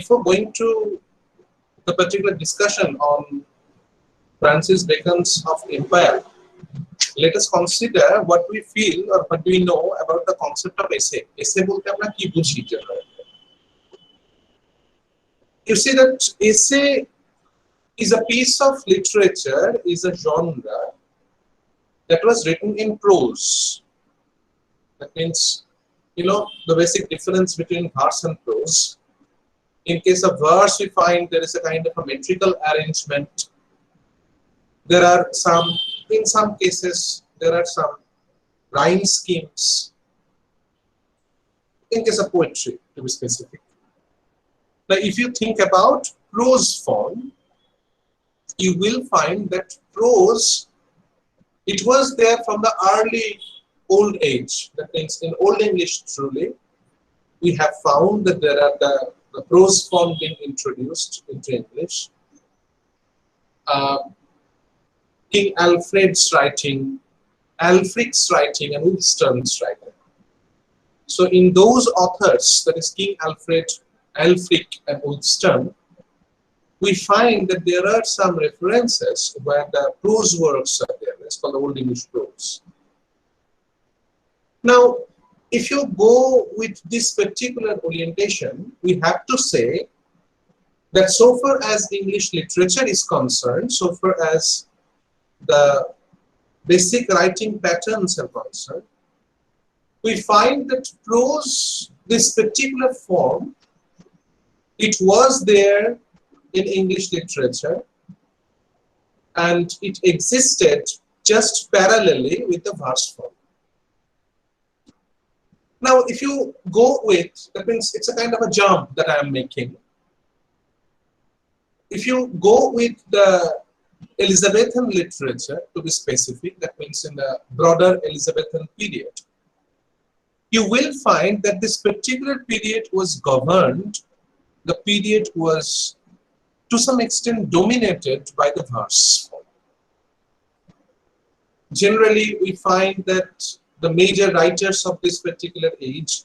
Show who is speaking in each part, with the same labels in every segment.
Speaker 1: before going to the particular discussion on Francis Bacon's of Empire, let us consider what we feel or what we know about the concept of essay. Essay bolte amra ki bujhi generally. You see that essay is a piece of literature, is a genre that was written in prose. That means, you know, the basic difference between verse and prose. In case of verse, we find there is a kind of a metrical arrangement. There are some, in some cases, there are some rhyme schemes. In case of poetry, to be specific. Now, if you think about prose form, you will find that prose, it was there from the early old age. That means in Old English truly, we have found that there are the prose form being introduced into English. King Alfred's writing, Alfric's writing, and Wulfstorm's writing. So in those authors, that is King Alfred, Alfric, and Wulfstorm, we find that there are some references where the prose works are there. It's called the Old English prose. Now, if you go with this particular orientation, we have to say that so far as English literature is concerned, so far as the basic writing patterns are concerned, we find that prose, this particular form, it was there in English literature and it existed just parallelly with the verse form. Now, if you go with, that means it's a kind of a jump that I am making. If you go with the Elizabethan literature, to be specific, that means in the broader Elizabethan period, you will find that this particular period was governed, the period was to some extent dominated by the verse form. Generally, we find that the major writers of this particular age,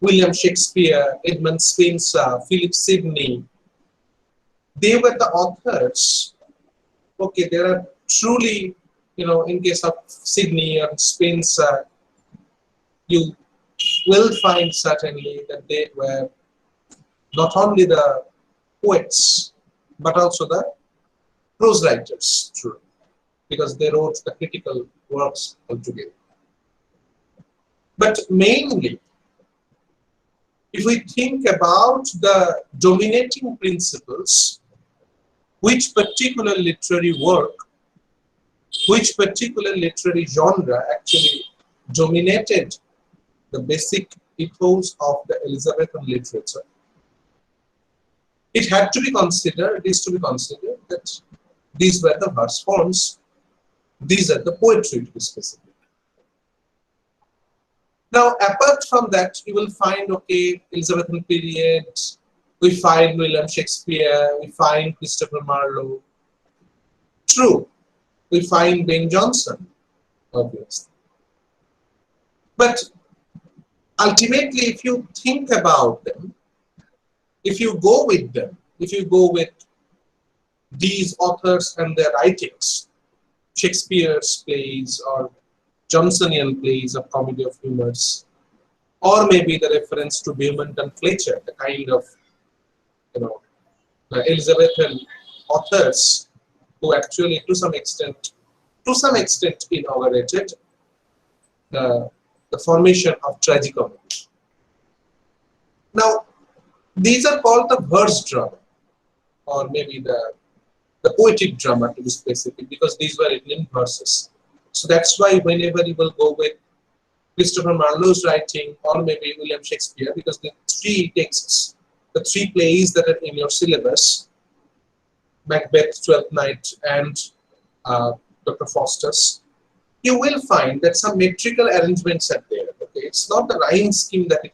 Speaker 1: William Shakespeare, Edmund Spenser, Philip Sidney, they were the authors. Okay, there are truly, you know, in case of Sidney or Spenser, you will find certainly that they were not only the poets, but also the prose writers, true, because they wrote the critical works altogether. But mainly, if we think about the dominating principles, which particular literary work, which particular literary genre actually dominated the basic ethos of the Elizabethan literature, it had to be considered, it is to be considered that these were the verse forms, these are the poetry to be specific. Now, apart from that, you will find, okay, Elizabethan period, we find William Shakespeare, we find Christopher Marlowe. True, we find Ben Jonson, obviously. But ultimately, if you think about them, if you go with them, if you go with these authors and their writings, Shakespeare's plays or Johnsonian plays of comedy of humors, or maybe the reference to Beaumont and Fletcher, the kind of, you know, the Elizabethan authors who actually to some extent inaugurated the formation of tragicomedy. Now, these are called the verse drama, or maybe the poetic drama to be specific, because these were written in verses. So that's why whenever you will go with Christopher Marlowe's writing or maybe William Shakespeare, because the three texts, the three plays that are in your syllabus, Macbeth, Twelfth Night, and Dr. Faustus, you will find that some metrical arrangements are there. Okay, it's not the rhyme scheme that it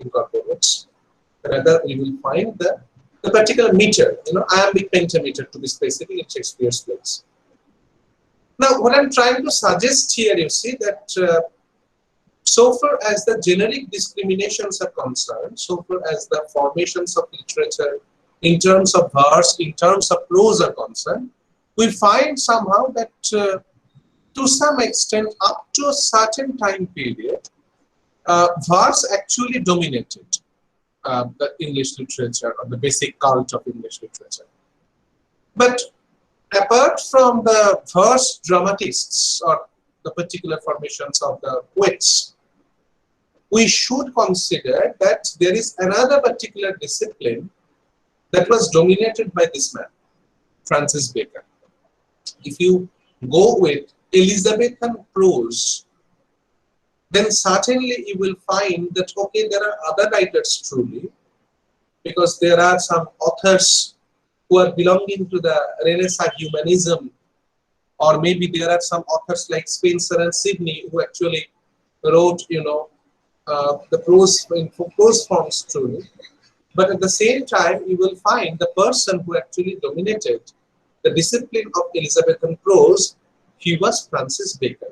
Speaker 1: incorporates. Rather, we will find the particular meter, you know, iambic pentameter to be specific in Shakespeare's plays. Now, what I'm trying to suggest here, you see that So far as the generic discriminations are concerned, so far as the formations of literature in terms of verse, in terms of prose are concerned, we find somehow that to some extent, up to a certain time period, verse actually dominated the English literature, or the basic cult of English literature. But apart from the verse dramatists, or the particular formations of the poets, we should consider that there is another particular discipline that was dominated by this man, Francis Bacon. If you go with Elizabethan prose, then certainly you will find that, okay, there are other writers truly, because there are some authors who are belonging to the Renaissance humanism, or maybe there are some authors like Spencer and Sidney who actually wrote, the prose in prose forms truly. But at the same time, you will find the person who actually dominated the discipline of Elizabethan prose, he was Francis Bacon.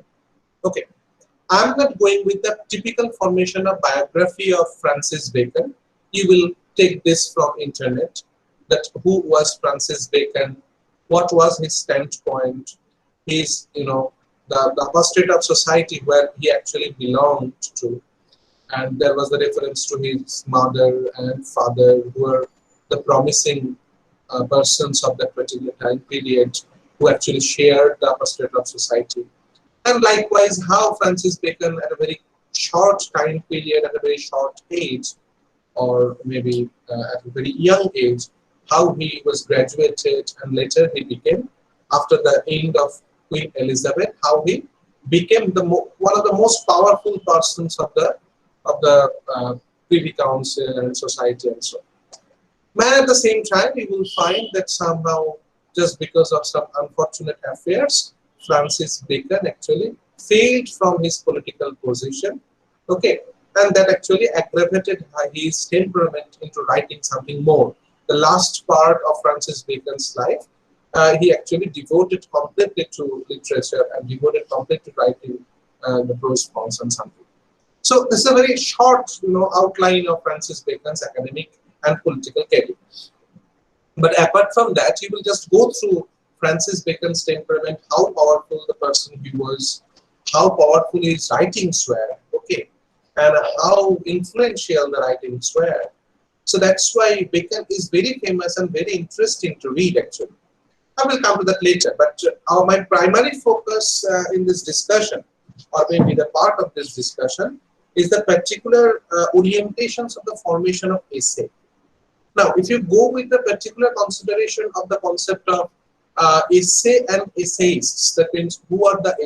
Speaker 1: Okay, I'm not going with the typical formation of biography of Francis Bacon. You will take this from internet, that who was Francis Bacon, what was his standpoint, his, the apostate of society where he actually belonged to. And there was the reference to his mother and father, who were the promising persons of that particular time period, who actually shared the apostate of society. And likewise, how Francis Bacon at a very short time period, at a very short age, or maybe at a very young age, how he was graduated, and later he became, after the end of Queen Elizabeth, how he became one of the most powerful persons of the Privy Council and society and so on. Man, at the same time, we will find that somehow, just because of some unfortunate affairs, Francis Bacon actually failed from his political position. Okay, and that actually aggravated his temperament into writing something more. The last part of Francis Bacon's life, he actually devoted completely to literature and devoted completely to writing the prose forms and something. So this is a very short, outline of Francis Bacon's academic and political career. But apart from that, you will just go through Francis Bacon's temperament, how powerful the person he was, how powerful his writings were, okay, and how influential the writings were. So that's why Bacon is very famous and very interesting to read actually. I will come to that later, but my primary focus in this discussion, or maybe the part of this discussion, is the particular orientations of the formation of essay. Now, if you go with the particular consideration of the concept of essay and essayists, that means who are the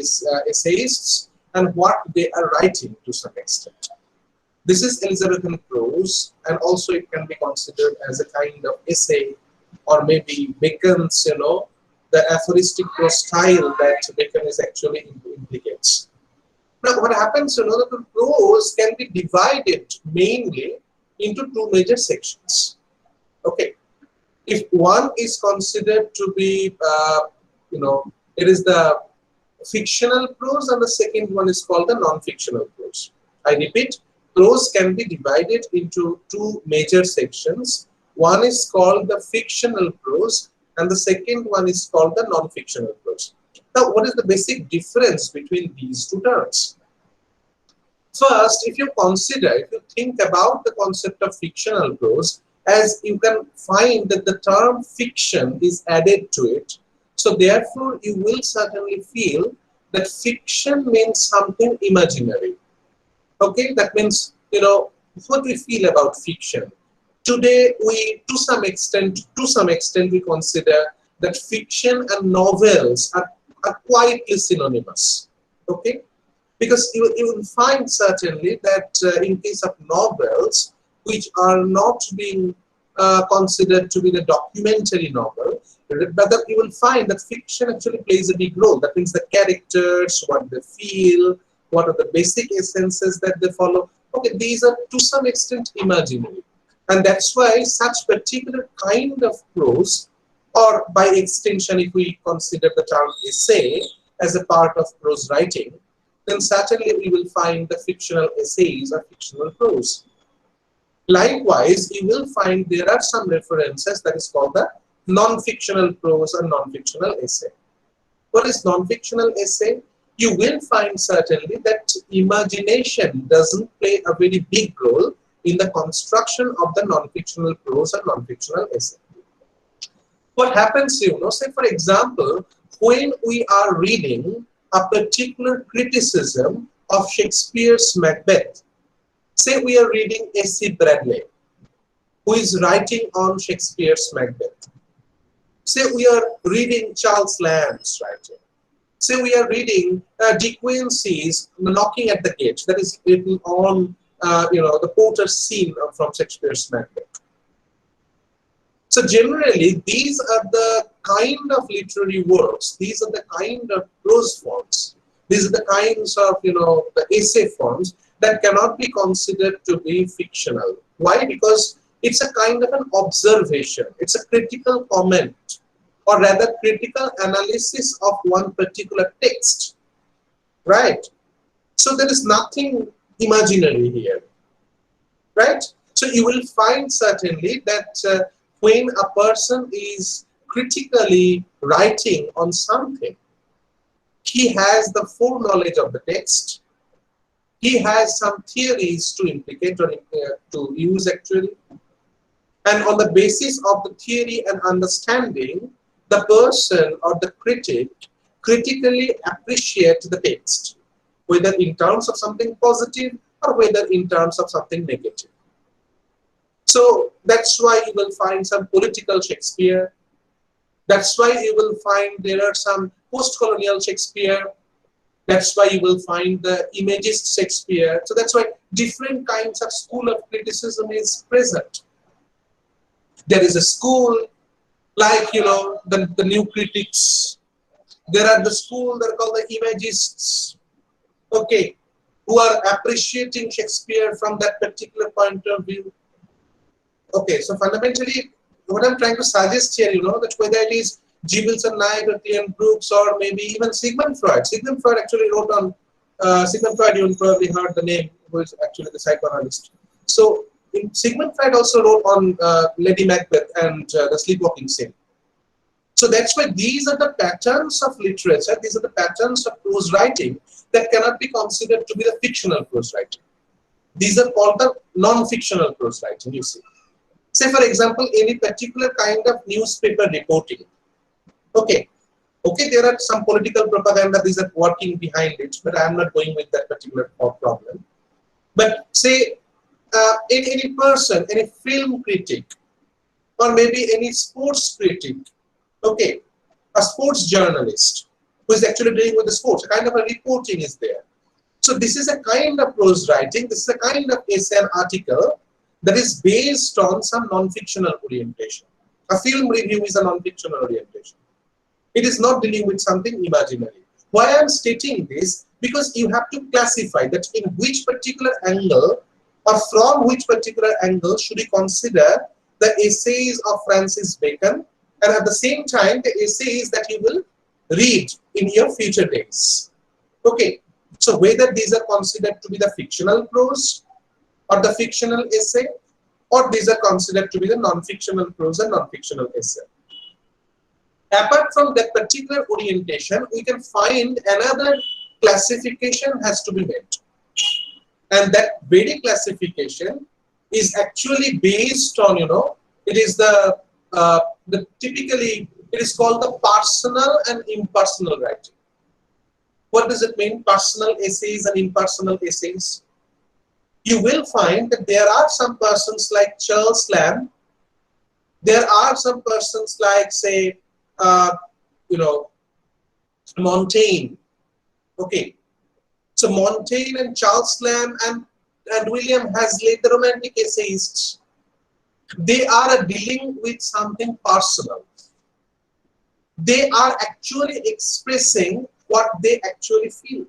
Speaker 1: essayists and what they are writing to some extent. This is Elizabethan prose, and also it can be considered as a kind of essay, or maybe Bacon's, the aphoristic prose style that Bacon is actually implicates. Now, what happens, that the prose can be divided mainly into two major sections. Okay, if one is considered to be, it is the fictional prose, and the second one is called the non-fictional prose. I repeat, prose can be divided into two major sections. One is called the fictional prose, and the second one is called the non-fictional prose. Now, what is the basic difference between these two terms? First, if you think about the concept of fictional prose, as you can find that the term fiction is added to it. So therefore, you will certainly feel that fiction means something imaginary. Okay, that means, what we feel about fiction. Today, to some extent, we consider that fiction and novels are quietly synonymous. Okay, because you will find certainly that in case of novels, which are not being considered to be the documentary novel, rather you will find that fiction actually plays a big role. That means the characters, what they feel, what are the basic essences that they follow. Okay, these are to some extent imaginary. And that's why such particular kind of prose, or by extension, if we consider the term essay as a part of prose writing, then certainly we will find the fictional essays or fictional prose. Likewise, you will find there are some references that is called the non-fictional prose or non-fictional essay. What is non-fictional essay? You will find certainly that imagination doesn't play a very big role in the construction of the non-fictional prose or non-fictional essay. What happens, say for example, when we are reading a particular criticism of Shakespeare's Macbeth, say we are reading A.C. Bradley, who is writing on Shakespeare's Macbeth. Say we are reading Charles Lamb's writing. Say we are reading De Quincey's Knocking at the Gate, that is written on the porter's scene from Shakespeare's Macbeth. So generally, these are the kind of literary works, these are the kind of prose forms, these are the kinds of, the essay forms that cannot be considered to be fictional. Why? Because it's a kind of an observation, it's a critical comment, or rather critical analysis of one particular text, right? So there is nothing imaginary here, right? So you will find certainly that when a person is critically writing on something, he has the foreknowledge of the text, he has some theories to implicate or to use actually, and on the basis of the theory and understanding, the person or the critic critically appreciates the text, whether in terms of something positive or whether in terms of something negative. So that's why you will find some political Shakespeare. That's why you will find there are some post-colonial Shakespeare. That's why you will find the imagist Shakespeare. So that's why different kinds of school of criticism is present. There is a school like, the new critics. There are the school that are called the imagists, okay, who are appreciating Shakespeare from that particular point of view. Okay, so fundamentally, what I'm trying to suggest here, that whether it is Gibbons and Knight or Cleon Brooks or maybe even Sigmund Freud. Sigmund Freud actually wrote on, Sigmund Freud, you probably heard the name, who is actually the psychoanalyst. So Sigmund Freud also wrote on Lady Macbeth and the sleepwalking scene. So that's why these are the patterns of literature, these are the patterns of prose writing that cannot be considered to be the fictional prose writing. These are called the non-fictional prose writing, you see. Say for example, any particular kind of newspaper reporting. Okay, there are some political propaganda, these are working behind it, but I am not going with that particular problem. But say, any person, any film critic, or maybe any sports critic, okay, a sports journalist who is actually dealing with the sports, a kind of a reporting is there. So this is a kind of prose writing, this is a kind of essay and article that is based on some non-fictional orientation. A film review is a non-fictional orientation. It is not dealing with something imaginary. Why I am stating this? Because you have to classify that in which particular angle or from which particular angle should you consider the essays of Francis Bacon, and at the same time the essays that you will read in your future days. Okay, so whether these are considered to be the fictional prose or the fictional essay, or these are considered to be the non-fictional prose and non-fictional essay. Apart from that particular orientation, we can find another classification has to be made. And that very classification is actually based on, it is the typically, it is called the personal and impersonal writing. What does it mean, personal essays and impersonal essays? You will find that there are some persons like Charles Lamb, there are some persons like, say, Montaigne. Okay, so Montaigne and Charles Lamb and William Hazlitt, the Romantic essayists, they are dealing with something personal. They are actually expressing what they actually feel.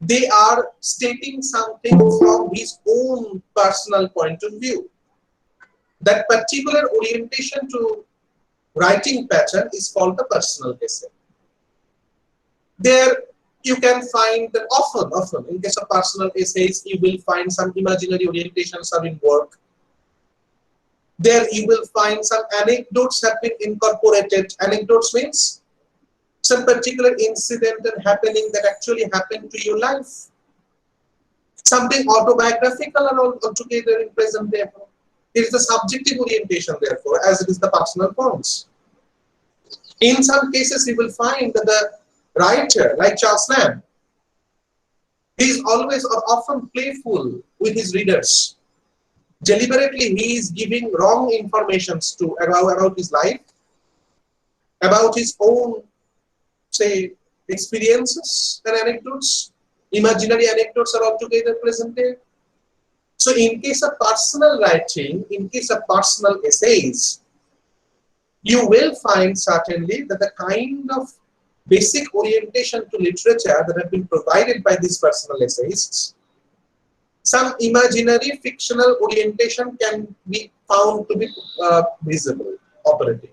Speaker 1: They are stating something from his own personal point of view. That particular orientation to writing pattern is called the personal essay. There You can find that often in case of personal essays, you will find some imaginary orientations are in work. There you will find some anecdotes have been incorporated. Anecdotes means some particular incident and happening that actually happened to your life. Something autobiographical and altogether in present therefore. It is the subjective orientation therefore as it is the personal points. In some cases you will find that the writer like Charles Lamb, he is always or often playful with his readers. Deliberately he is giving wrong informations to about his life, about his own say experiences and anecdotes. Imaginary anecdotes are altogether present there. So in case of personal writing, in case of personal essays, you will find certainly that the kind of basic orientation to literature that have been provided by these personal essayists, some imaginary fictional orientation can be found to be visible, operating.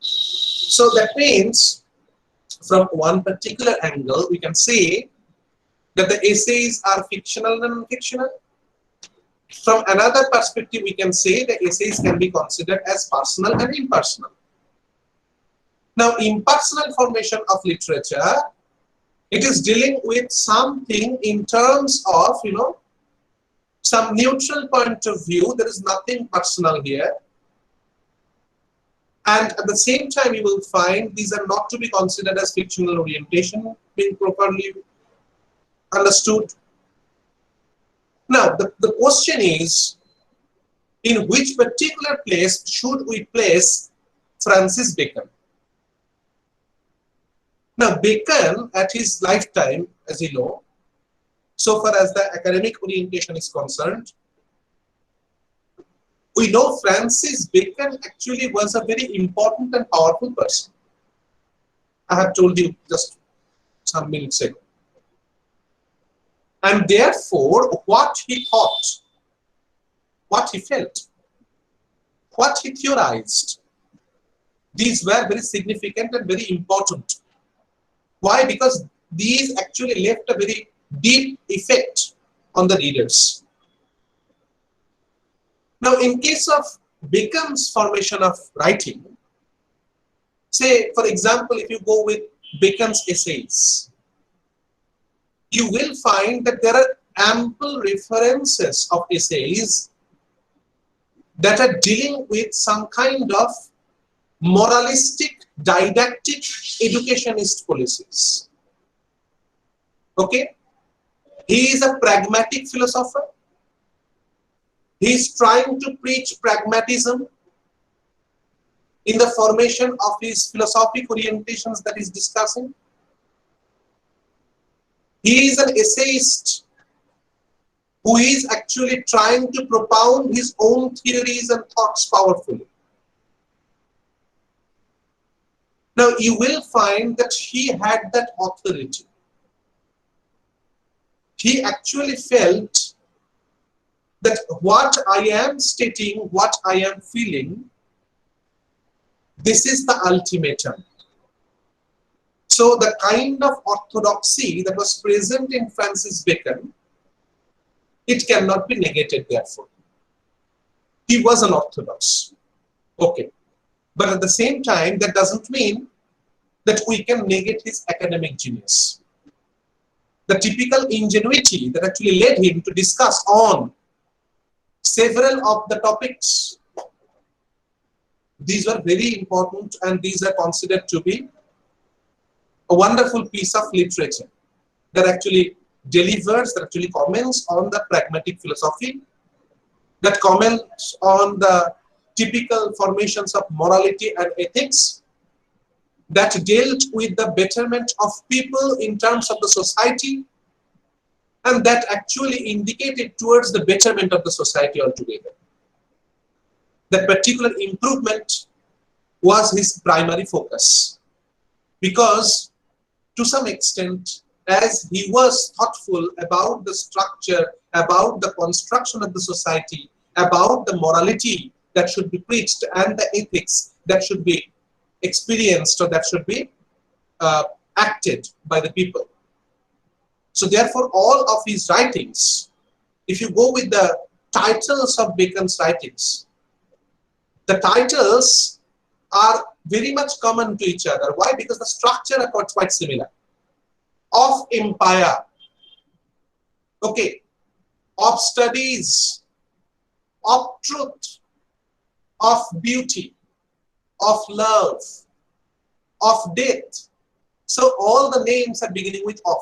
Speaker 1: So that means from one particular angle, we can say that the essays are fictional and non-fictional. From another perspective, we can say the essays can be considered as personal and impersonal. Now, impersonal formation of literature, it is dealing with something in terms of, some neutral point of view. There is nothing personal here. And at the same time, you will find these are not to be considered as fictional orientation, being properly understood. Now, the question is, in which particular place should we place Francis Bacon? Now, Bacon, at his lifetime, as you know, so far as the academic orientation is concerned, we know Francis Bacon actually was a very important and powerful person. I have told you just some minutes ago. And therefore, what he thought, what he felt, what he theorized, these were very significant and very important. Why? Because these actually left a very deep effect on the readers. Now, in case of Bacon's formation of writing, say, for example, if you go with Bacon's essays, you will find that there are ample references of essays that are dealing with some kind of moralistic, didactic, educationist policies. Okay? He is a pragmatic philosopher. He is trying to preach pragmatism in the formation of his philosophic orientations that he is discussing. He is an essayist who is actually trying to propound his own theories and thoughts powerfully. Now, you will find that he had that authority. He actually felt that what I am stating, what I am feeling, this is the ultimatum. So the kind of orthodoxy that was present in Francis Bacon, it cannot be negated therefore. He was an orthodox. Okay. But at the same time, that doesn't mean that we can negate his academic genius. The typical ingenuity that actually led him to discuss on several of the topics, these were very important and these are considered to be a wonderful piece of literature that actually delivers, that actually comments on the pragmatic philosophy, that comments on the typical formations of morality and ethics, that dealt with the betterment of people in terms of the society, and that actually indicated towards the betterment of the society altogether. That particular improvement was his primary focus, because to some extent, as he was thoughtful about the structure, about the construction of the society, about the morality that should be preached and the ethics that should be experienced or that should be acted by the people. So therefore, all of his writings, if you go with the titles of Bacon's writings, the titles are very much common to each other. Why? Because the structure are quite similar. Of empire, okay, of studies, of truth, of beauty, of love, of death. So all the names are beginning with of.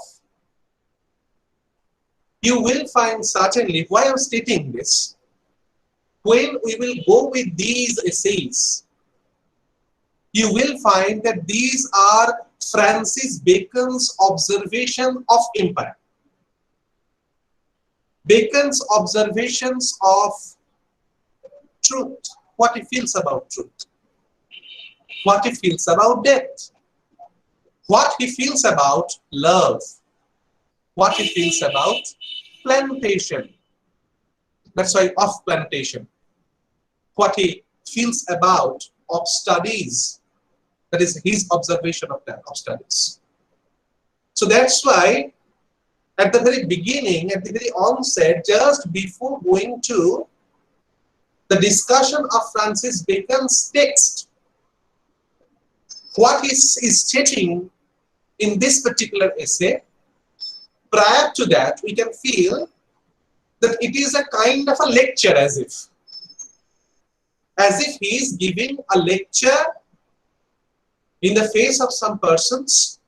Speaker 1: You will find certainly, why I'm stating this, when we will go with these essays, you will find that these are Francis Bacon's observation of empire. Bacon's observations of truth, what he feels about truth, what he feels about death, what he feels about love, what he feels about plantation. That's why of plantation. What he feels about of studies. That is his observation of that, of studies. So that's why at the very beginning, at the very onset, just before going to the discussion of Francis Bacon's text, what he is stating in this particular essay, prior to that, we can feel that it is a kind of a lecture, as if he is giving a lecture in the face of some persons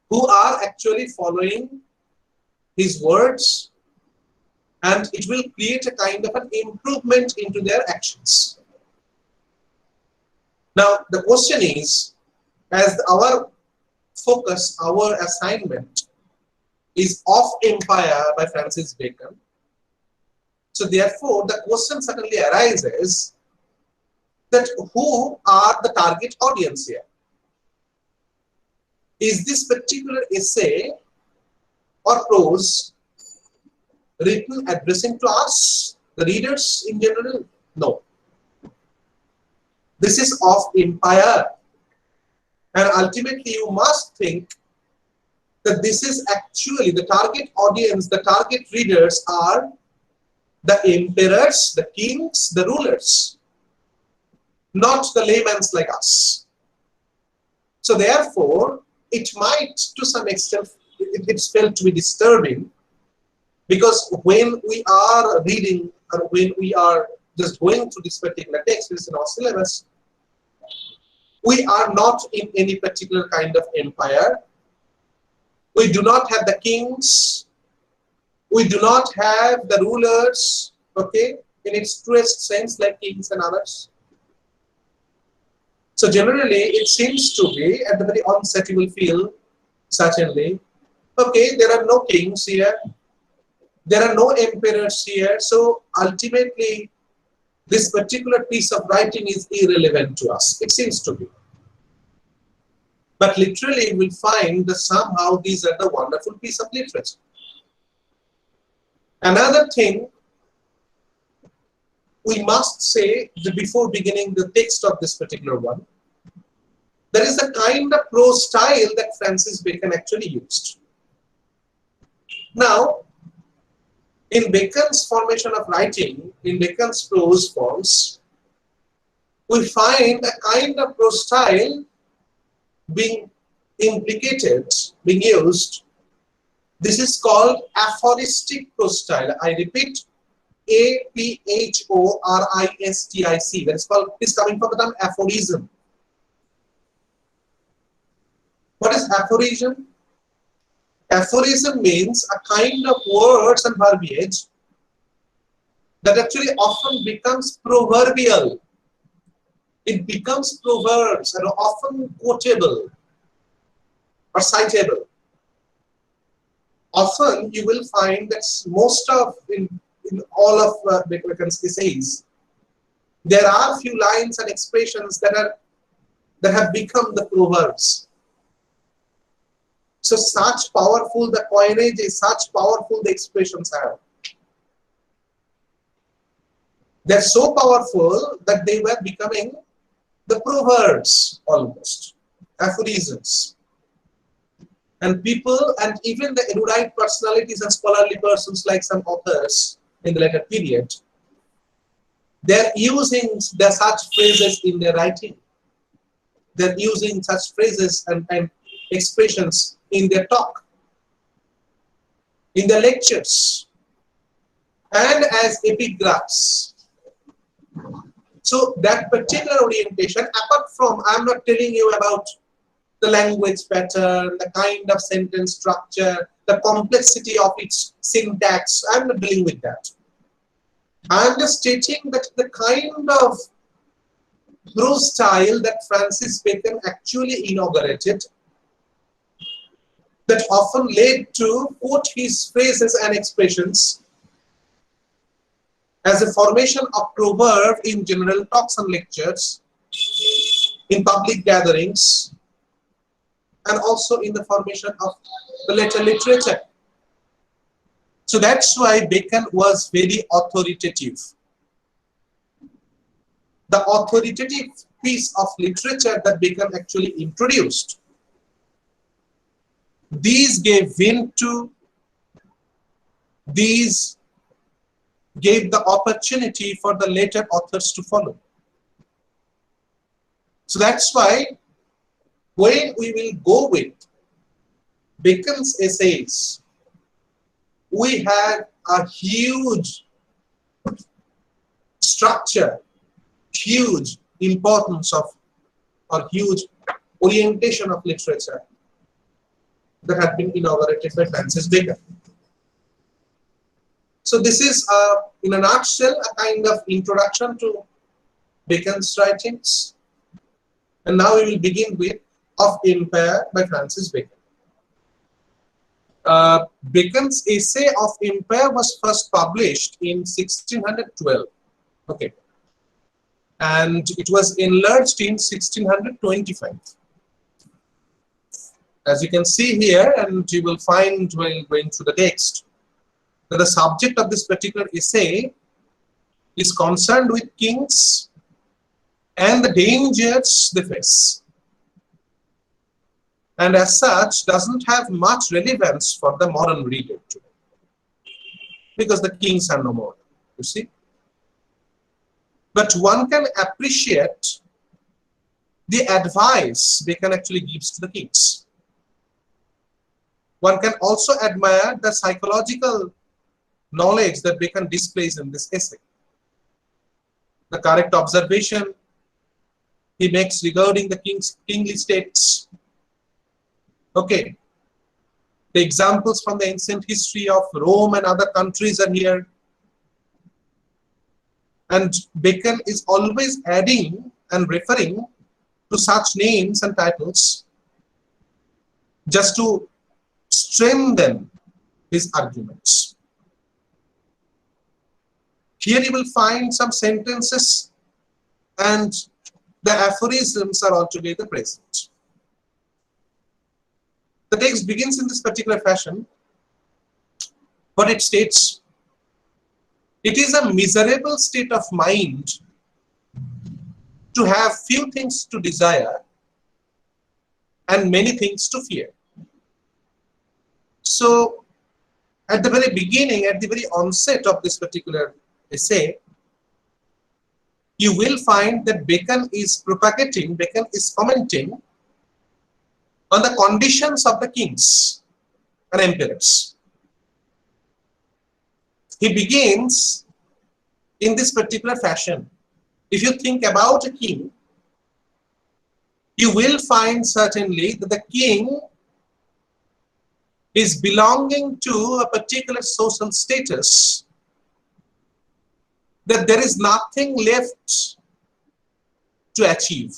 Speaker 1: who are actually following his words, and it will create a kind of an improvement into their actions. Now, the question is, as our focus, our assignment is Of Empire by Francis Bacon. So therefore, the question suddenly arises that who are the target audience here? Is this particular essay or prose written addressing to us, the readers in general? No. This is of empire. And ultimately, you must think that this is actually the target audience, the target readers are the emperors, the kings, the rulers, not the laymen like us. So therefore, it might, to some extent, it's felt to be disturbing, because when we are reading or when we are just going through this particular text, which is in our syllabus, we are not in any particular kind of empire. We do not have the kings. We do not have the rulers, okay, in its truest sense, like kings and others. So generally, it seems to be, at the very onset, you will feel, certainly, okay, there are no kings here. There are no emperors here. So ultimately, this particular piece of writing is irrelevant to us. It seems to be. But literally, we'll find that somehow these are the wonderful piece of literature. Another thing we must say that before beginning the text of this particular one, there is a kind of prose style that Francis Bacon actually used. Now, in Bacon's formation of writing, in Bacon's prose forms, we find a kind of prose style being implicated, being used. This is called aphoristic prose style. I repeat, aphoristic. That is called, is coming from the term aphorism. What is aphorism? Aphorism means a kind of words and verbiage that actually often becomes proverbial. It becomes proverbs and are often quotable or citable. Often you will find that most of, in all of Bacon's essays, there are few lines and expressions that have become the proverbs. So such powerful the coinage is, such powerful the expressions are. They're so powerful that they were becoming the proverbs almost, aphorisms. And people, and even the erudite personalities and scholarly persons like some authors in the later period, they're using such phrases in their writing. They're using such phrases and expressions in their talk, in their lectures, and as epigraphs. So that particular orientation, apart from, I'm not telling you about the language pattern, the kind of sentence structure, the complexity of its syntax, I'm not dealing with that. I'm just stating that the kind of prose style that Francis Bacon actually inaugurated, that often led to quote his phrases and expressions as a formation of proverb in general talks and lectures, in public gatherings, and also in the formation of the later literature. So that's why Bacon was very authoritative. The authoritative piece of literature that Bacon actually introduced, these gave vent to, these gave the opportunity for the later authors to follow. So that's why when we will go with Bacon's essays, we have a huge structure, huge importance of, or huge orientation of literature that had been inaugurated by Francis Bacon. So this is, in a nutshell, a kind of introduction to Bacon's writings. And now we will begin with Of Empire by Francis Bacon. Bacon's essay Of Empire was first published in 1612. Okay. And it was enlarged in 1625. As you can see here, and you will find while going through the text, that the subject of this particular essay is concerned with kings and the dangers they face, and as such doesn't have much relevance for the modern reader today, because the kings are no more, you see. But one can appreciate the advice Bacon actually gives to the kings. One can also admire the psychological knowledge that Bacon displays in this essay. The correct observation he makes regarding the kingly states. Okay. The examples from the ancient history of Rome and other countries are here. And Bacon is always adding and referring to such names and titles just to strengthen his arguments. Here you will find some sentences and the aphorisms are altogether present. The text begins in this particular fashion, but it states, "It is a miserable state of mind to have few things to desire and many things to fear." So, at the very beginning, at the very onset of this particular essay, you will find that Bacon is propagating, Bacon is commenting on the conditions of the kings and emperors. He begins in this particular fashion. If you think about a king, you will find certainly that the king is belonging to a particular social status, that there is nothing left to achieve.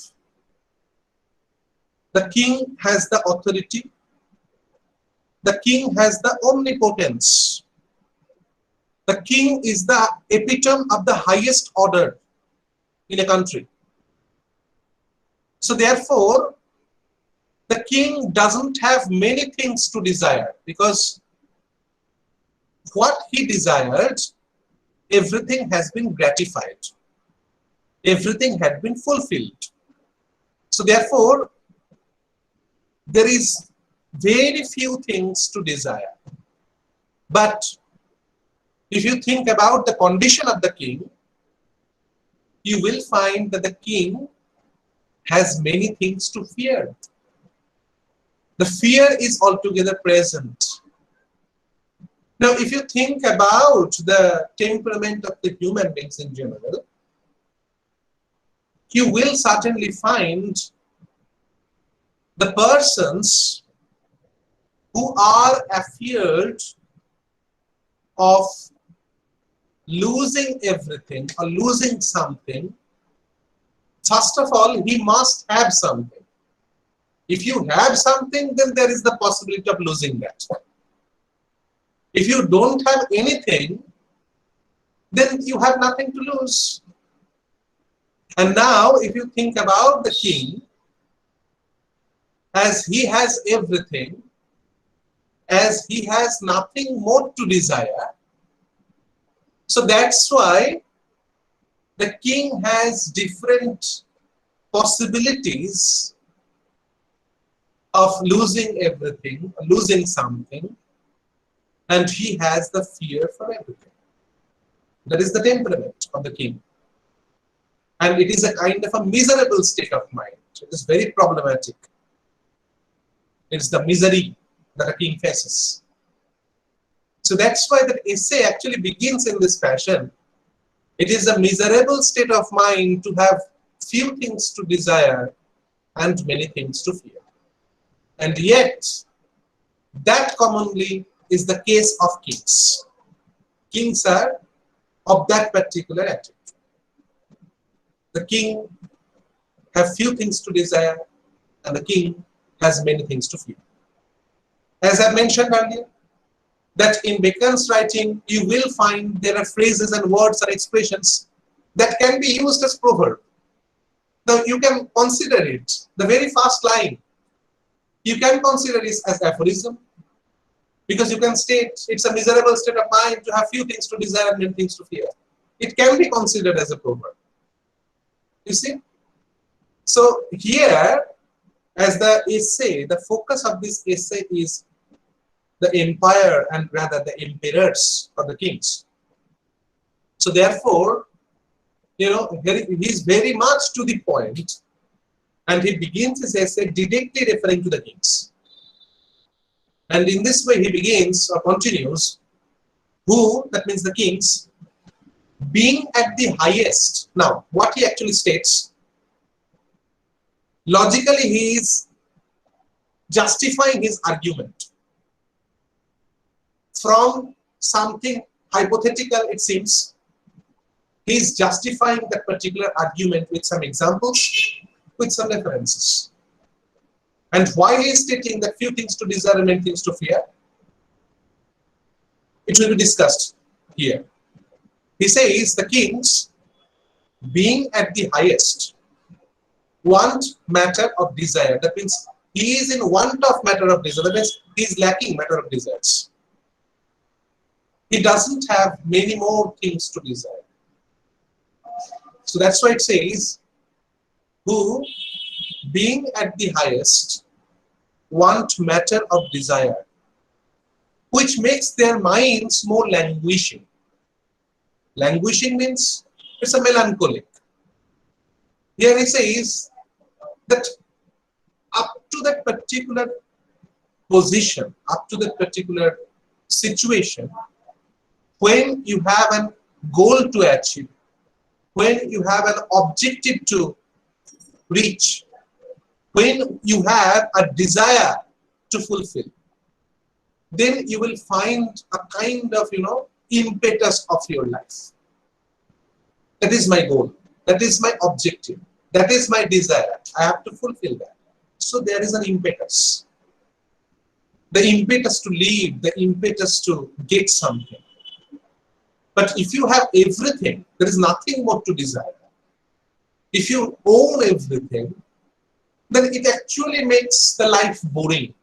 Speaker 1: The king has the authority. The king has the omnipotence. The king is the epitome of the highest order in a country. So therefore, the king doesn't have many things to desire, because what he desired, everything has been gratified. Everything had been fulfilled. So therefore, there is very few things to desire. But if you think about the condition of the king, you will find that the king has many things to fear. The fear is altogether present. Now, if you think about the temperament of the human beings in general, you will certainly find the persons who are afeared of losing everything or losing something. First of all, he must have something. If you have something, then there is the possibility of losing that. If you don't have anything, then you have nothing to lose. And now, if you think about the king, as he has everything, as he has nothing more to desire, so that's why the king has different possibilities of losing everything, losing something, and he has the fear for everything. That is the temperament of the king. And it is a kind of a miserable state of mind. It is very problematic. It's the misery that a king faces. So that's why the essay actually begins in this fashion. It is a miserable state of mind to have few things to desire and many things to fear. And yet, that commonly is the case of kings. Kings are of that particular attitude. The king has few things to desire and the king has many things to fear. As I mentioned earlier, that in Bacon's writing, you will find there are phrases and words and expressions that can be used as proverb. Now you can consider it, the very first line, you can consider it as aphorism, because you can state it's a miserable state of mind to have few things to desire and many things to fear. It can be considered as a proverb. You see? So here, as the essay, the focus of this essay is the empire and rather the emperors or the kings. So therefore, you know, he's very much to the point, and he begins his essay directly referring to the kings. And in this way he begins or continues, who, that means the kings, being at the highest. Now, what he actually states, logically he is justifying his argument from something hypothetical, it seems. He is justifying that particular argument with some examples, with some references. And why he is stating that few things to desire and many things to fear, it will be discussed here. He says the kings, being at the highest, want matter of desire. That means he is in want of matter of desire. That means he is lacking matter of desires. He doesn't have many more things to desire. So that's why it says, who, being at the highest, want matter of desire, which makes their minds more languishing. Languishing means it's a melancholic. Here he says that up to that particular position, up to that particular situation, when you have a goal to achieve, when you have an objective to reach, when you have a desire to fulfill, then you will find a kind of, impetus of your life. That is my goal. That is my objective. That is my desire. I have to fulfill that. So there is an impetus. The impetus to live, the impetus to get something. But if you have everything, there is nothing more to desire. If you own everything, then it actually makes the life boring.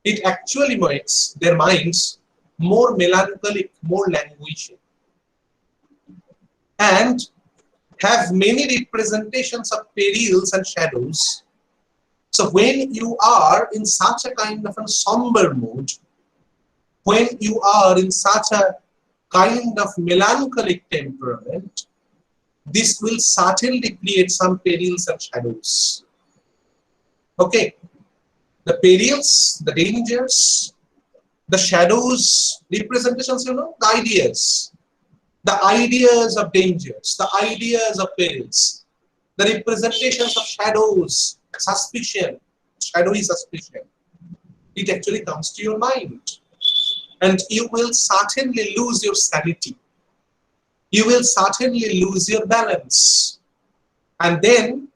Speaker 1: It actually makes their minds more melancholic, more languishing, and have many representations of perils and shadows So when you are in such a kind of a somber mood, when you are in such a kind of melancholic temperament, this will certainly create some perils and shadows. Okay, the perils, the dangers, the shadows, representations, the ideas of dangers, the ideas of perils, the representations of shadows, suspicion, shadowy suspicion. It actually comes to your mind. And you will certainly lose your sanity. You will certainly lose your balance. And then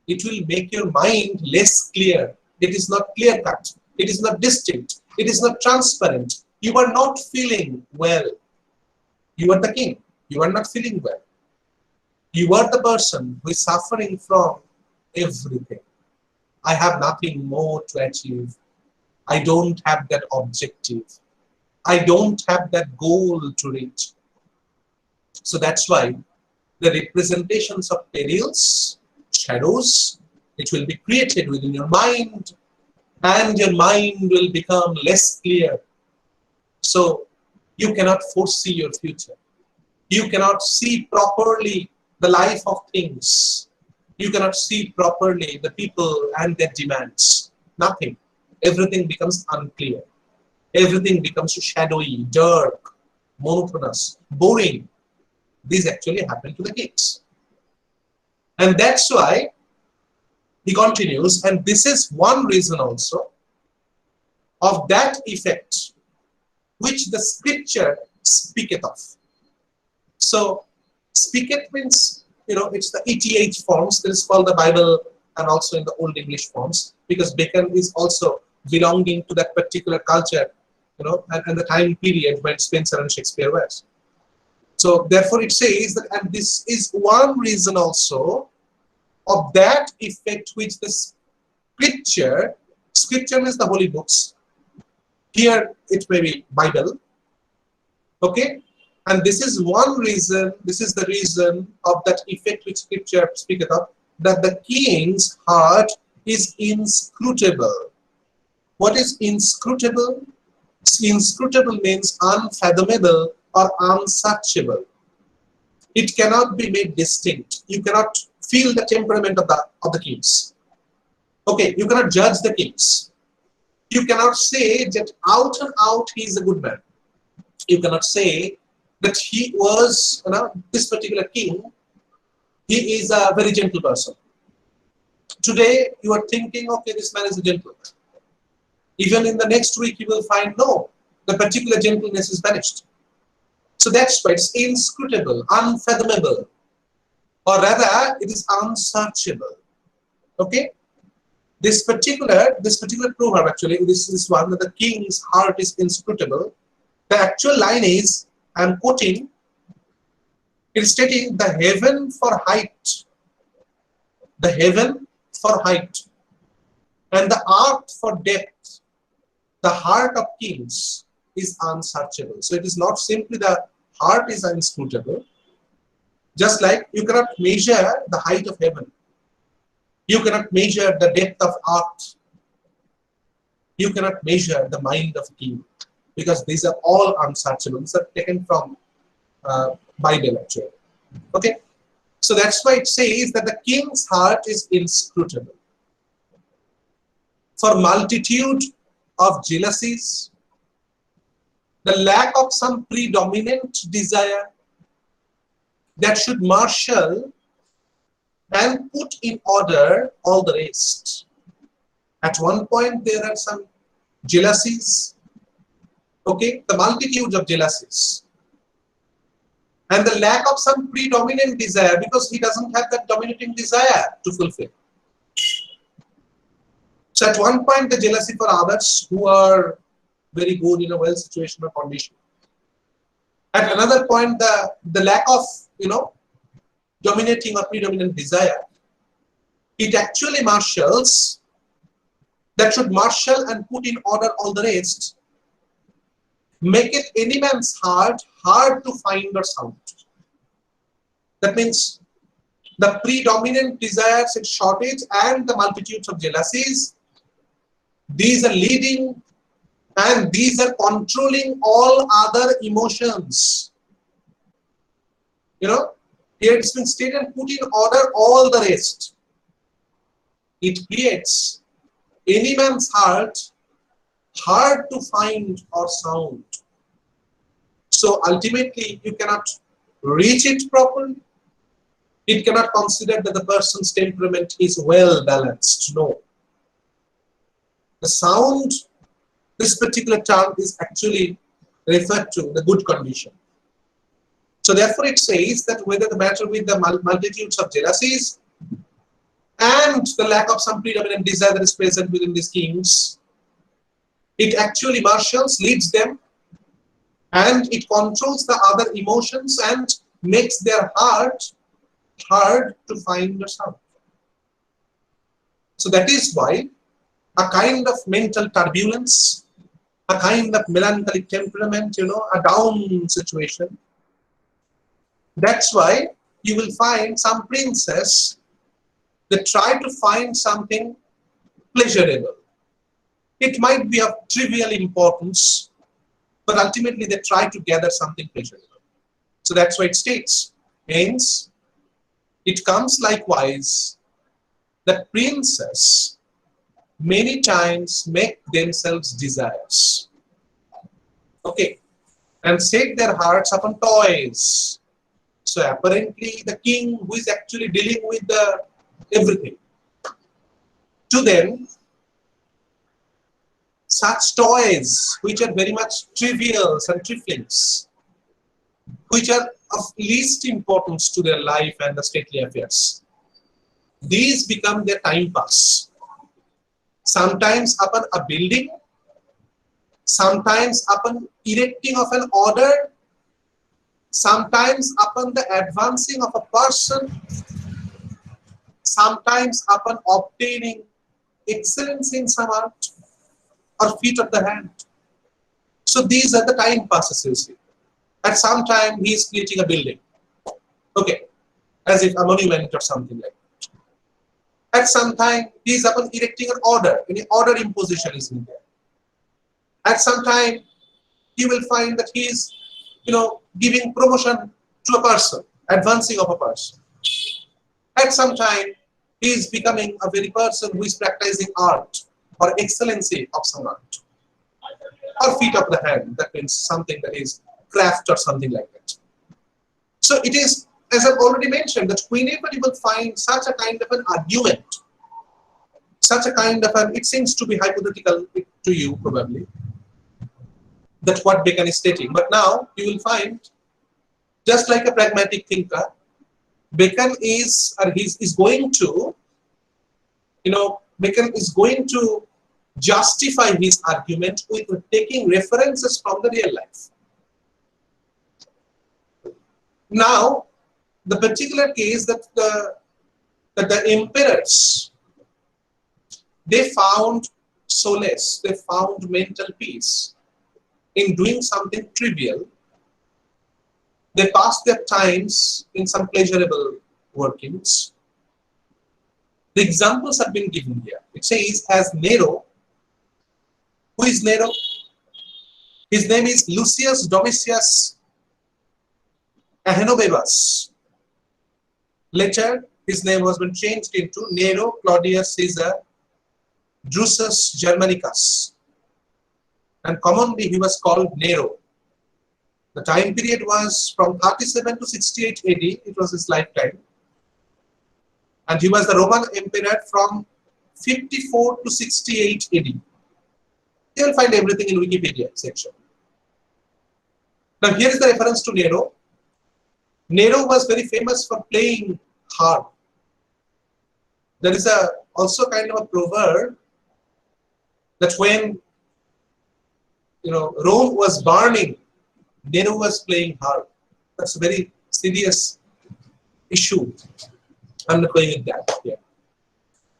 Speaker 1: it will make your mind less clear. It is not clear cut. It is not distinct. It is not transparent. You are not feeling well. You are the king. You are not feeling well. You are the person who is suffering from everything. I have nothing more to achieve. I don't have that objective. I don't have that goal to reach. So that's why the representations of perils, shadows, it will be created within your mind, and your mind will become less clear. So you cannot foresee your future. You cannot see properly the life of things. You cannot see properly the people and their demands. Nothing. Everything becomes unclear. Everything becomes shadowy, dark, monotonous, boring. These actually happen to the kids. And that's why he continues, and this is one reason also of that effect which the scripture speaketh of. So, speaketh means, it's the ETH forms. This is called the Bible, and also in the Old English forms, because Bacon is also belonging to that particular culture, and the time period when Spencer and Shakespeare were. So, therefore, it says that, and this is one reason also of that effect which the scripture means the holy books. Here it may be Bible. Okay? And this is one reason, this is the reason of that effect which scripture speaketh of, that the king's heart is inscrutable. What is inscrutable? Inscrutable means unfathomable or unsearchable. It cannot be made distinct. You cannot feel the temperament of the kings. Okay, you cannot judge the kings. You cannot say that out and out he is a good man. You cannot say that he was, this particular king, he is a very gentle person. Today you are thinking, okay, this man is a gentleman. Even in the next week you will find, no, the particular gentleness is vanished. So that's why it's inscrutable, unfathomable, or rather it is unsearchable. Okay? This particular proverb, actually, this is one that the king's heart is inscrutable. The actual line is, I'm quoting, it's stating the heaven for height, and the earth for depth, the heart of kings is unsearchable. So it is not simply the heart is inscrutable, just like you cannot measure the height of heaven. You cannot measure the depth of earth. You cannot measure the mind of a king, because these are all unsearchable. These are taken from Bible actually. Okay, so that's why it says that the king's heart is inscrutable. For multitude of jealousies, the lack of some predominant desire that should marshal and put in order all the rest. At one point there are some jealousies, okay, the multitudes of jealousies, and the lack of some predominant desire, because he doesn't have that dominating desire to fulfill. So at one point the jealousy for others who are very good in a well situation or condition. At another point the lack of dominating or predominant desire, it actually marshals, that should marshal and put in order all the rest, make it any man's heart hard to find or sound. That means the predominant desires and shortage and the multitudes of jealousies, these are leading and these are controlling all other emotions. You know, here it's been stated and put in order all the rest. It creates any man's heart hard to find or sound. So ultimately, you cannot reach it properly. It cannot consider that the person's temperament is well balanced. No. The sound, this particular term is actually referred to the good condition. So therefore it says that whether the matter with the multitudes of jealousies and the lack of some predominant desire that is present within these kings, it actually marshals, leads them, and it controls the other emotions and makes their heart hard to find a sound. So that is why a kind of mental turbulence, a kind of melancholic temperament, a down situation. That's why you will find some princes that try to find something pleasurable. It might be of trivial importance, but ultimately they try to gather something pleasurable. So that's why it states, hence, it comes likewise that princes many times make themselves desires, okay, and set their hearts upon toys. So apparently the king who is actually dealing with the everything, to them such toys which are very much trivials and triflings, which are of least importance to their life and the stately affairs, these become their time pass. Sometimes upon a building, sometimes upon erecting of an order, sometimes upon the advancing of a person, sometimes upon obtaining excellence in some art or feat of the hand. So these are the time passes you see. At some time he is creating a building, okay, as if a monument or something like that. At some time he is upon erecting an order, any order imposition is in there. At some time you will find that he is, giving promotion to a person, advancing of a person. At some time he is becoming a very person who is practicing art or excellency of some art or feat of the hand, that means something that is craft or something like that. So it is, as I've already mentioned, that whenever you will find such a kind of an argument, such a kind of an, it seems to be hypothetical to you probably, that what Bacon is stating, but now you will find, just like a pragmatic thinker, Bacon is, or is going to, Bacon is going to justify his argument with taking references from the real life. Now, the particular case that the emperors, they found solace, they found mental peace in doing something trivial. They passed their times in some pleasurable workings. The examples have been given here. It says, as Nero. Who is Nero? His name is Lucius Domitius Ahenobarbus. Later, his name has been changed into Nero Claudius Caesar Drusus Germanicus. And commonly he was called Nero. The time period was from 37 to 68 AD, it was his lifetime. And he was the Roman emperor from 54 to 68 AD. You will find everything in Wikipedia section. Now here is the reference to Nero. Nero was very famous for playing harp. There is also kind of a proverb that when Rome was burning, Nero was playing harp. That's a very serious issue. I'm not going with that here.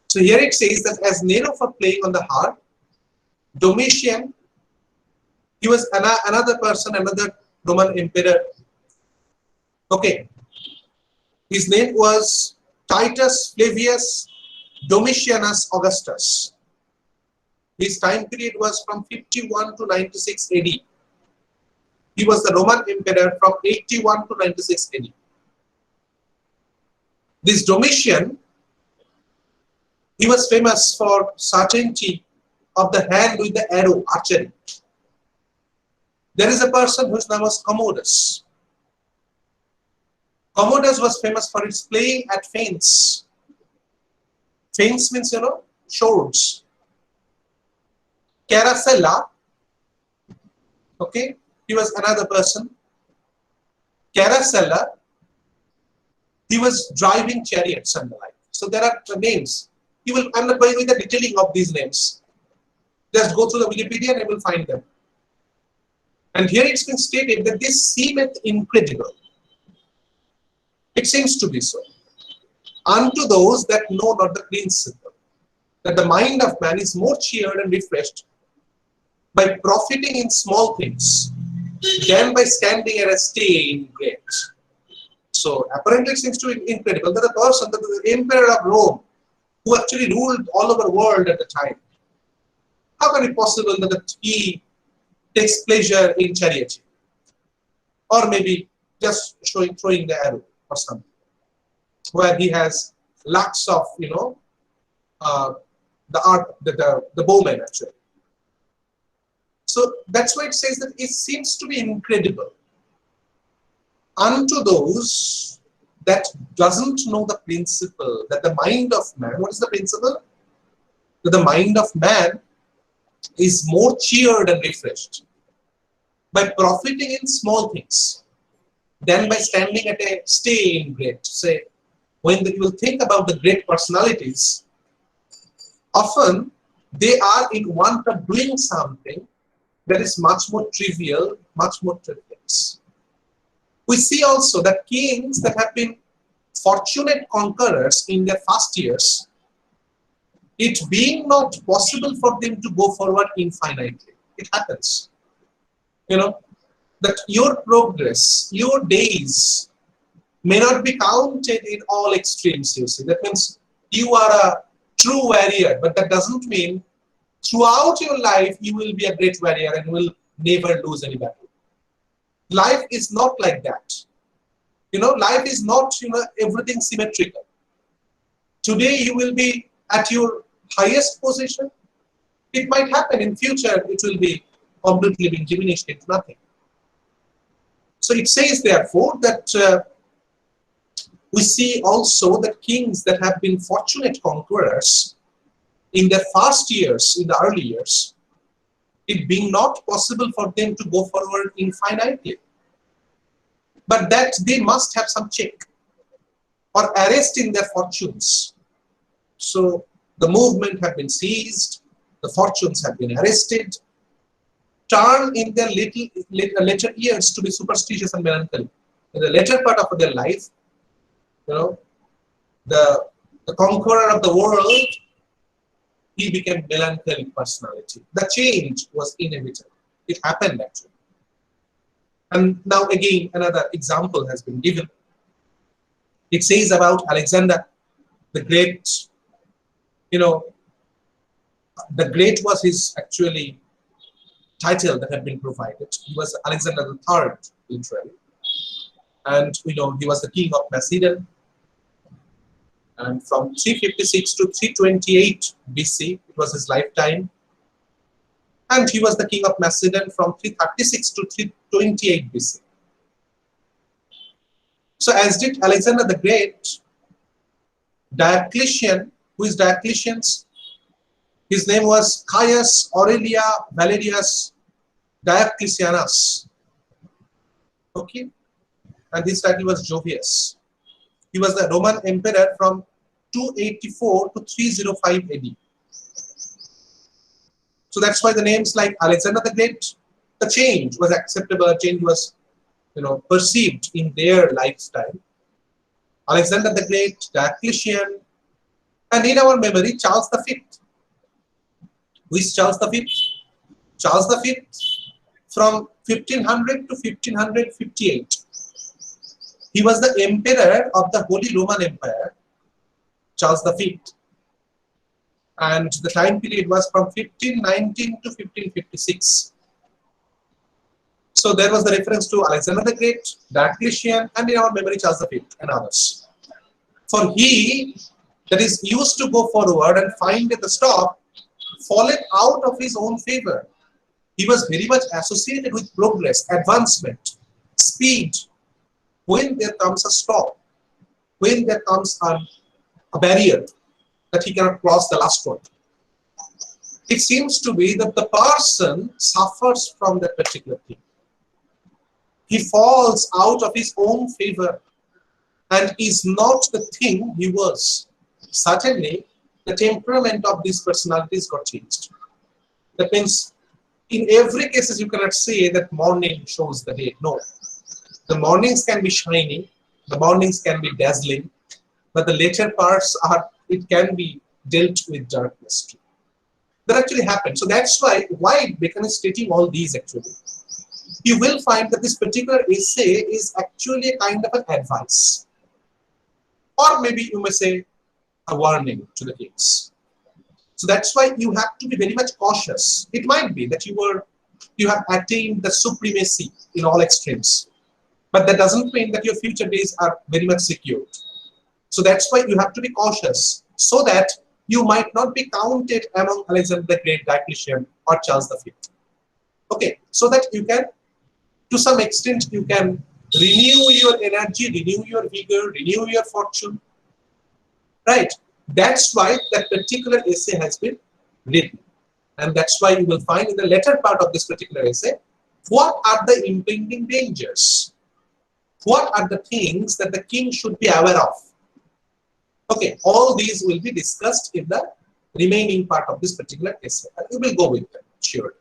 Speaker 1: So here it says that as Nero for playing on the harp, Domitian, he was another person, another Roman emperor. Okay. His name was Titus Flavius Domitianus Augustus. His time period was from 51 to 96 AD. He was the Roman emperor from 81 to 96 AD. This Domitian, he was famous for certainty of the hand with the arrow, archery. There is a person whose name was Commodus. Commodus was famous for his playing at fence. Fence means, swords. Caracalla, okay, he was another person. Caracalla, he was driving chariots and the like. So there are the names. I'm not going with the detailing of these names. Just go through the Wikipedia and you will find them. And here it's been stated that this seemeth incredible. It seems to be so. Unto those that know not the principle, that the mind of man is more cheered and refreshed by profiting in small things than by standing at a stay in great. So apparently it seems to be incredible that a person, that the emperor of Rome, who actually ruled all over the world at the time, how can it be possible that he takes pleasure in charioting? Or maybe just throwing the arrow or something, where he has lakhs of, the art, the bowman actually. So that's why it says that it seems to be incredible unto those that doesn't know the principle, that the mind of man, what is the principle? That the mind of man is more cheered and refreshed by profiting in small things than by standing at a stay in great. Say, when you will think about the great personalities, often they are in want of doing something that is much more trivial, much more trivial. We see also that kings that have been fortunate conquerors in their first years, it being not possible for them to go forward infinitely. It happens. That your progress, your days may not be counted in all extremes, you see. That means you are a true warrior, but that doesn't mean throughout your life you will be a great warrior and will never lose any battle. Life is not like that. Life is not, everything symmetrical. Today you will be at your highest position. It might happen in future, it will be completely being diminished into nothing. So it says therefore that we see also that kings that have been fortunate conquerors in their first years, in the early years, it being not possible for them to go forward infinitely, but that they must have some check or arrest in their fortunes. So the movement have been seized, the fortunes have been arrested, turn in their later years to be superstitious and melancholy. In the later part of their life, the conqueror of the world, he became melancholic personality. The change was inevitable. It happened actually. And now again, another example has been given. It says about Alexander the Great. The Great was his actually title that had been provided. He was Alexander the Third, literally. And he was the king of Macedon. And from 356 to 328 BC, it was his lifetime. And he was the king of Macedon from 336 to 328 BC. So as did Alexander the Great, Diocletian, who is Diocletian's, his name was Caius Aurelia Valerius Diocletianus. Okay? And his title was Jovius. He was the Roman emperor from 284 to 305 AD. So that's why the names like Alexander the Great, the change was acceptable, a change was perceived in their lifestyle. Alexander the Great, Diocletian, and in our memory, Charles V. Who is Charles V? Charles V from 1500 to 1558. He was the emperor of the Holy Roman Empire Charles V. And the time period was from 1519 to 1556. So there was the reference to Alexander the Great, Diocletian, and in our memory Charles V and others. For he that is used to go forward and find at the stop fallen out of his own favor. He was very much associated with progress, advancement, speed. When there comes a stop, when there comes a barrier that he cannot cross the last one, it seems to be that the person suffers from that particular thing. He falls out of his own favor and is not the thing he was. Certainly, the temperament of these personalities got changed. That means, in every case, you cannot say that morning shows the day. No. The mornings can be shining, the mornings can be dazzling, but the later parts are, it can be dealt with darkness too. That actually happened. So that's why Bacon is stating all these actually. You will find that this particular essay is actually a kind of an advice. Or maybe you may say a warning to the kings. So that's why you have to be very much cautious. It might be that you have attained the supremacy in all extremes. But that doesn't mean that your future days are very much secured. So that's why you have to be cautious, so that you might not be counted among Alexander the Great, Diocletian, or Charles V. Okay, so that you can, to some extent, you can renew your energy, renew your vigor, renew your fortune. Right? That's why that particular essay has been written. And that's why you will find in the latter part of this particular essay, what are the impending dangers? What are the things that the king should be aware of? Okay, all these will be discussed in the remaining part of this particular essay. And we will go with them, sure.